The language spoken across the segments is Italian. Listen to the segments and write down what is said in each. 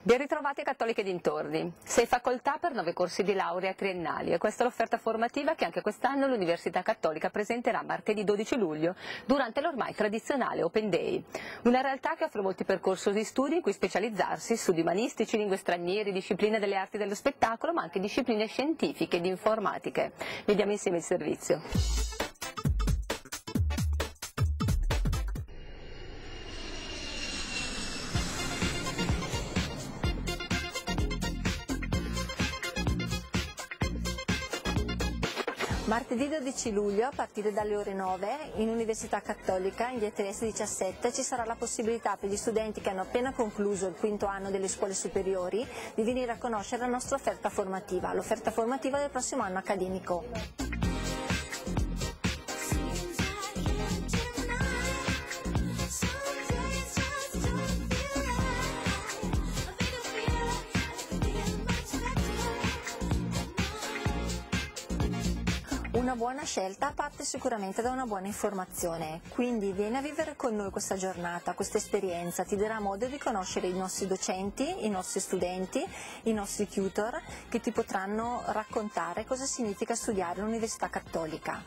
Ben ritrovati a Cattoliche dintorni. 6 facoltà per 9 corsi di laurea triennali e questa è l'offerta formativa che anche quest'anno l'Università Cattolica presenterà martedì 12 luglio durante l'ormai tradizionale Open Day. Una realtà che offre molti percorsi di studi in cui specializzarsi, studi umanistici, lingue straniere, discipline delle arti dello spettacolo, ma anche discipline scientifiche ed informatiche. Vediamo insieme il servizio. Martedì 12 luglio, a partire dalle ore 9, in Università Cattolica, in via Trieste 17, ci sarà la possibilità per gli studenti che hanno appena concluso il quinto anno delle scuole superiori di venire a conoscere la nostra offerta formativa, l'offerta formativa del prossimo anno accademico. Una buona scelta parte sicuramente da una buona informazione, quindi vieni a vivere con noi questa giornata, questa esperienza, ti darà modo di conoscere i nostri docenti, i nostri studenti, i nostri tutor che ti potranno raccontare cosa significa studiare all'Università Cattolica.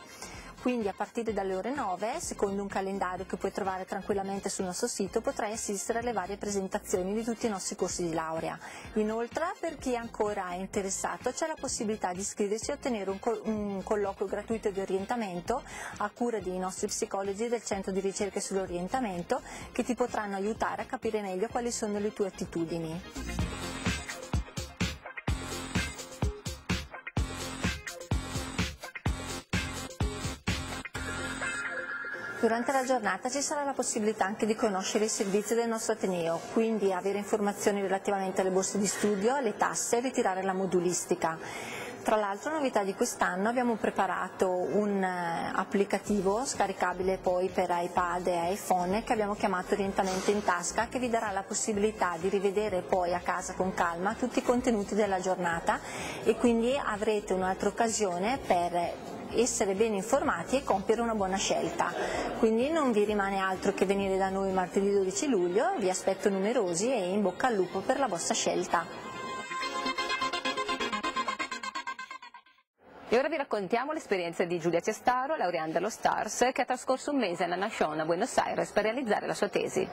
Quindi a partire dalle ore 9, secondo un calendario che puoi trovare tranquillamente sul nostro sito, potrai assistere alle varie presentazioni di tutti i nostri corsi di laurea. Inoltre, per chi ancora è interessato, c'è la possibilità di iscriversi e ottenere un colloquio gratuito di orientamento a cura dei nostri psicologi del Centro di Ricerche sull'Orientamento, che ti potranno aiutare a capire meglio quali sono le tue attitudini. Durante la giornata ci sarà la possibilità anche di conoscere i servizi del nostro Ateneo, quindi avere informazioni relativamente alle borse di studio, alle tasse e ritirare la modulistica. Tra l'altro, novità di quest'anno, abbiamo preparato un applicativo scaricabile poi per iPad e iPhone che abbiamo chiamato Orientamento in tasca, che vi darà la possibilità di rivedere poi a casa con calma tutti i contenuti della giornata e quindi avrete un'altra occasione per essere ben informati e compiere una buona scelta. Quindi non vi rimane altro che venire da noi martedì 12 luglio, vi aspetto numerosi e in bocca al lupo per la vostra scelta. E ora vi raccontiamo l'esperienza di Giulia Cestaro, laureanda allo STARS, che ha trascorso un mese alla Nation a Buenos Aires per realizzare la sua tesi.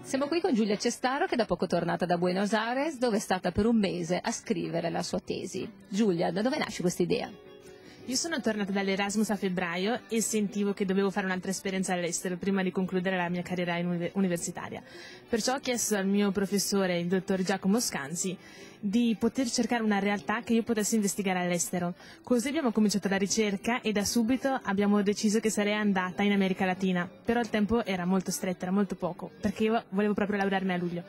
Siamo qui con Giulia Cestaro, che da poco è tornata da Buenos Aires, dove è stata per un mese a scrivere la sua tesi. Giulia, da dove nasce questa idea? Io sono tornata dall'Erasmus a febbraio e sentivo che dovevo fare un'altra esperienza all'estero prima di concludere la mia carriera universitaria. Perciò ho chiesto al mio professore, il dottor Giacomo Scanzi, di poter cercare una realtà che io potessi investigare all'estero. Così abbiamo cominciato la ricerca e da subito abbiamo deciso che sarei andata in America Latina, però il tempo era molto stretto, era molto poco, perché io volevo proprio laurearmi a luglio.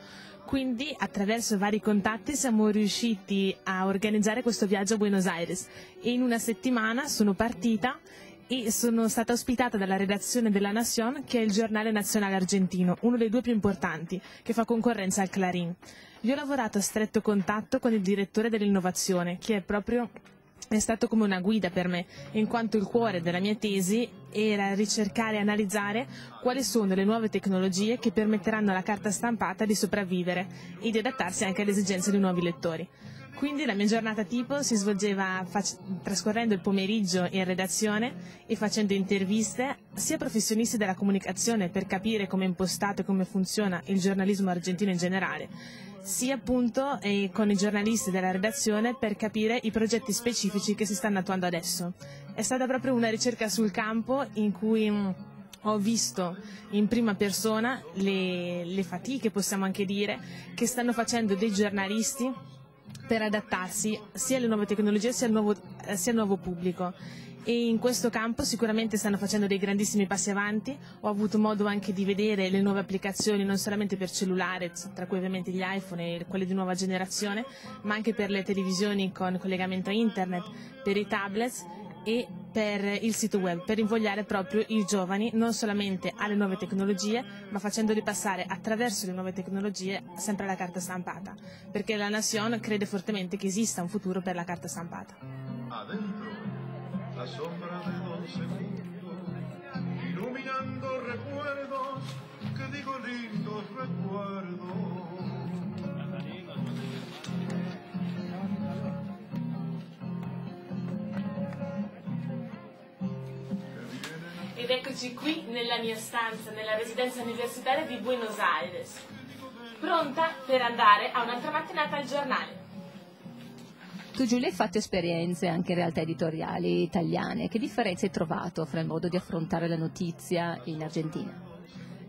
Quindi attraverso vari contatti siamo riusciti a organizzare questo viaggio a Buenos Aires e in una settimana sono partita e sono stata ospitata dalla redazione della Nación, che è il giornale nazionale argentino, uno dei due più importanti, che fa concorrenza al Clarín. Io ho lavorato a stretto contatto con il direttore dell'innovazione, che è stato come una guida per me, in quanto il cuore della mia tesi era ricercare e analizzare quali sono le nuove tecnologie che permetteranno alla carta stampata di sopravvivere e di adattarsi anche alle esigenze di nuovi lettori. Quindi la mia giornata tipo si svolgeva trascorrendo il pomeriggio in redazione e facendo interviste sia a professionisti della comunicazione per capire come è impostato e come funziona il giornalismo argentino in generale, sia appunto con i giornalisti della redazione per capire i progetti specifici che si stanno attuando adesso. È stata proprio una ricerca sul campo in cui ho visto in prima persona le fatiche, possiamo anche dire, che stanno facendo dei giornalisti per adattarsi sia alle nuove tecnologie sia al nuovo pubblico. E in questo campo sicuramente stanno facendo dei grandissimi passi avanti. Ho avuto modo anche di vedere le nuove applicazioni non solamente per cellulare, tra cui ovviamente gli iPhone e quelle di nuova generazione, ma anche per le televisioni con collegamento a internet, per i tablets e per il sito web, per invogliare proprio i giovani non solamente alle nuove tecnologie, ma facendoli passare attraverso le nuove tecnologie sempre alla carta stampata, perché la Nación crede fortemente che esista un futuro per la carta stampata. Adentro, la sombra de 12 mundos, iluminando recuerdos, que digo lindos recuerdos. Ed eccoci qui nella mia stanza, nella residenza universitaria di Buenos Aires, pronta per andare a un'altra mattinata al giornale. Tu Giulia hai fatto esperienze anche in realtà editoriali italiane, che differenze hai trovato fra il modo di affrontare la notizia in Argentina?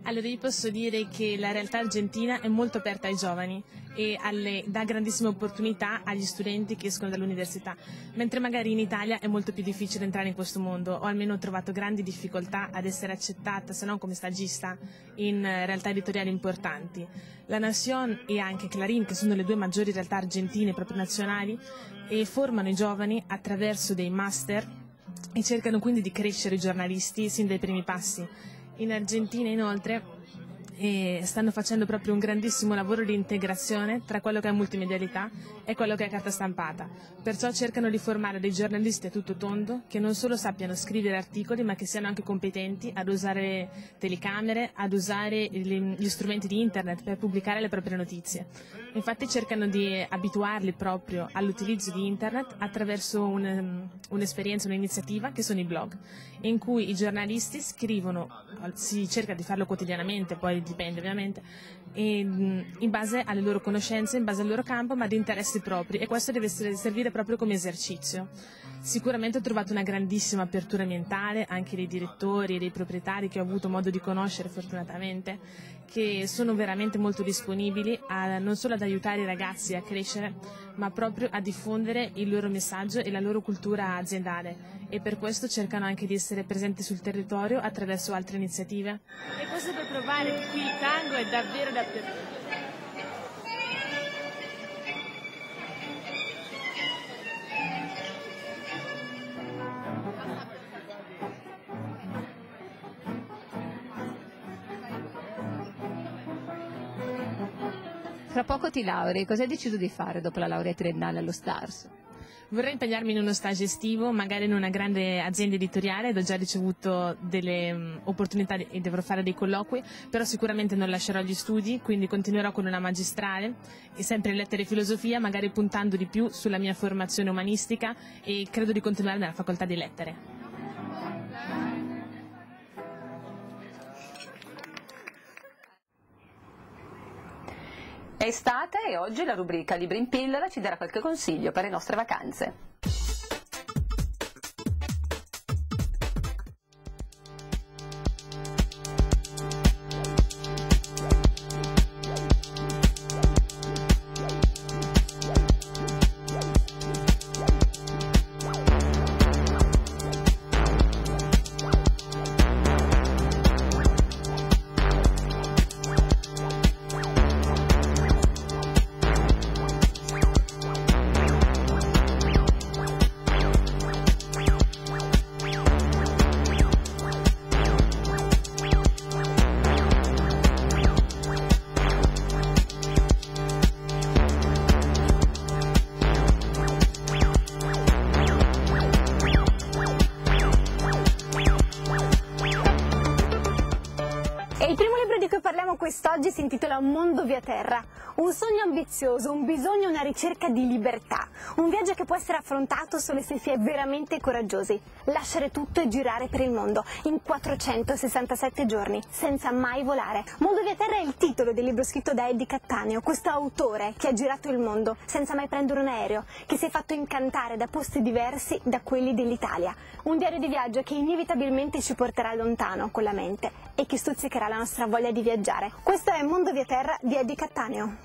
Allora io posso dire che la realtà argentina è molto aperta ai giovani e dà grandissime opportunità agli studenti che escono dall'università, mentre magari in Italia è molto più difficile entrare in questo mondo, o almeno ho trovato grandi difficoltà ad essere accettata, se non come stagista, in realtà editoriali importanti. La Nación e anche Clarín, che sono le due maggiori realtà argentine proprio nazionali, e formano i giovani attraverso dei master e cercano quindi di crescere i giornalisti sin dai primi passi. In Argentina inoltre stanno facendo proprio un grandissimo lavoro di integrazione tra quello che è multimedialità e quello che è carta stampata, perciò cercano di formare dei giornalisti a tutto tondo che non solo sappiano scrivere articoli ma che siano anche competenti ad usare telecamere, ad usare gli strumenti di internet per pubblicare le proprie notizie. Infatti cercano di abituarli proprio all'utilizzo di internet attraverso un'esperienza, un'iniziativa che sono i blog, in cui i giornalisti scrivono, si cerca di farlo quotidianamente, poi dipende ovviamente, in base alle loro conoscenze, in base al loro campo, ma di interessi propri, e questo deve servire proprio come esercizio. Sicuramente ho trovato una grandissima apertura mentale anche dei direttori e dei proprietari che ho avuto modo di conoscere fortunatamente, che sono veramente molto disponibili non solo ad aiutare i ragazzi a crescere, ma proprio a diffondere il loro messaggio e la loro cultura aziendale, e per questo cercano anche di essere presenti sul territorio attraverso altre iniziative. E questo per provare che qui il tango è davvero dappertutto. Fra poco ti laurei, cosa hai deciso di fare dopo la laurea triennale allo Stars? Vorrei impegnarmi in uno stage estivo, magari in una grande azienda editoriale, ed ho già ricevuto delle opportunità e dovrò fare dei colloqui, però sicuramente non lascerò gli studi, quindi continuerò con una magistrale, e sempre in lettere e filosofia, magari puntando di più sulla mia formazione umanistica, e credo di continuare nella facoltà di lettere. È estate e oggi la rubrica Libri in pillola ci darà qualche consiglio per le nostre vacanze. Quest'oggi si intitola Un mondo via terra, un sogno ambizioso, un bisogno, una ricerca di libertà, un viaggio che può essere affrontato solo se si è veramente coraggiosi, lasciare tutto e girare per il mondo in 467 giorni, senza mai volare. Mondo via terra è il titolo del libro scritto da Eddie Cattaneo, questo autore che ha girato il mondo senza mai prendere un aereo, che si è fatto incantare da posti diversi da quelli dell'Italia. Un diario di viaggio che inevitabilmente ci porterà lontano con la mente e che stuzzicherà la nostra voglia di viaggiare. Questo è Mondo via terra di Eddie Cattaneo.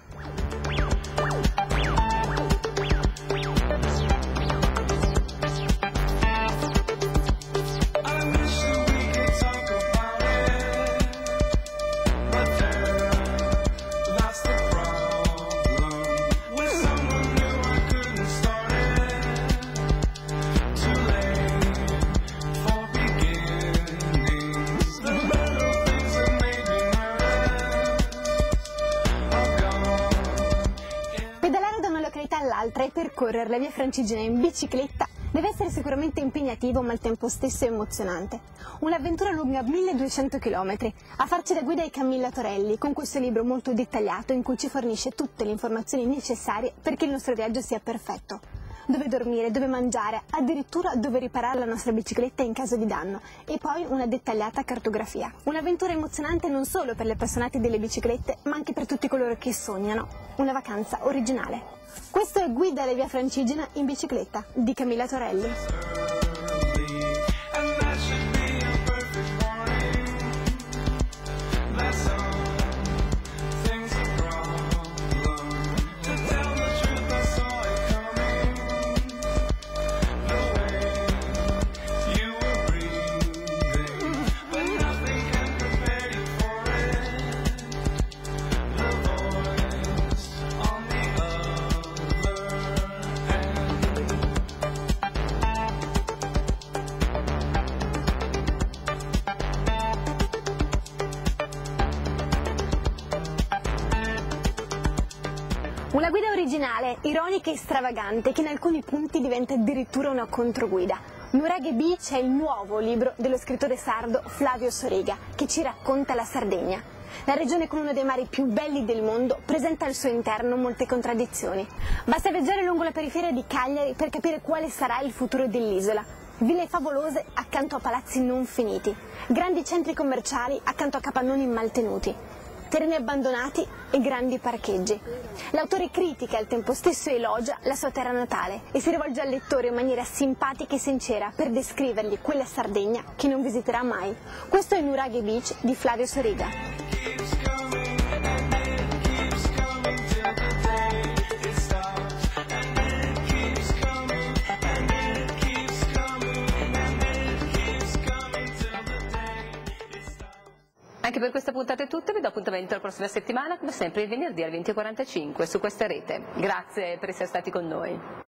potrei percorrere la via Francigena in bicicletta deve essere sicuramente impegnativo ma al tempo stesso emozionante. Un'avventura lunga 1200 km, a farci da guida è Camilla Torelli con questo libro molto dettagliato in cui ci fornisce tutte le informazioni necessarie perché il nostro viaggio sia perfetto. Dove dormire, dove mangiare, addirittura dove riparare la nostra bicicletta in caso di danno e poi una dettagliata cartografia. Un'avventura emozionante non solo per le appassionati delle biciclette ma anche per tutti coloro che sognano una vacanza originale. Questo è Guida alla via Francigena in bicicletta di Camilla Torelli. Una guida originale, ironica e stravagante che in alcuni punti diventa addirittura una controguida. Nuraghe Beach è il nuovo libro dello scrittore sardo Flavio Soriga che ci racconta la Sardegna. La regione con uno dei mari più belli del mondo presenta al suo interno molte contraddizioni. Basta viaggiare lungo la periferia di Cagliari per capire quale sarà il futuro dell'isola. Ville favolose accanto a palazzi non finiti, grandi centri commerciali accanto a capannoni maltenuti, terreni abbandonati e grandi parcheggi. L'autore critica e al tempo stesso elogia la sua terra natale e si rivolge al lettore in maniera simpatica e sincera per descrivergli quella Sardegna che non visiterà mai. Questo è Nuraghe Beach di Flavio Soriga. Anche per questa puntata è tutto, vi do appuntamento la prossima settimana, come sempre il venerdì alle 20:45 su questa rete. Grazie per essere stati con noi.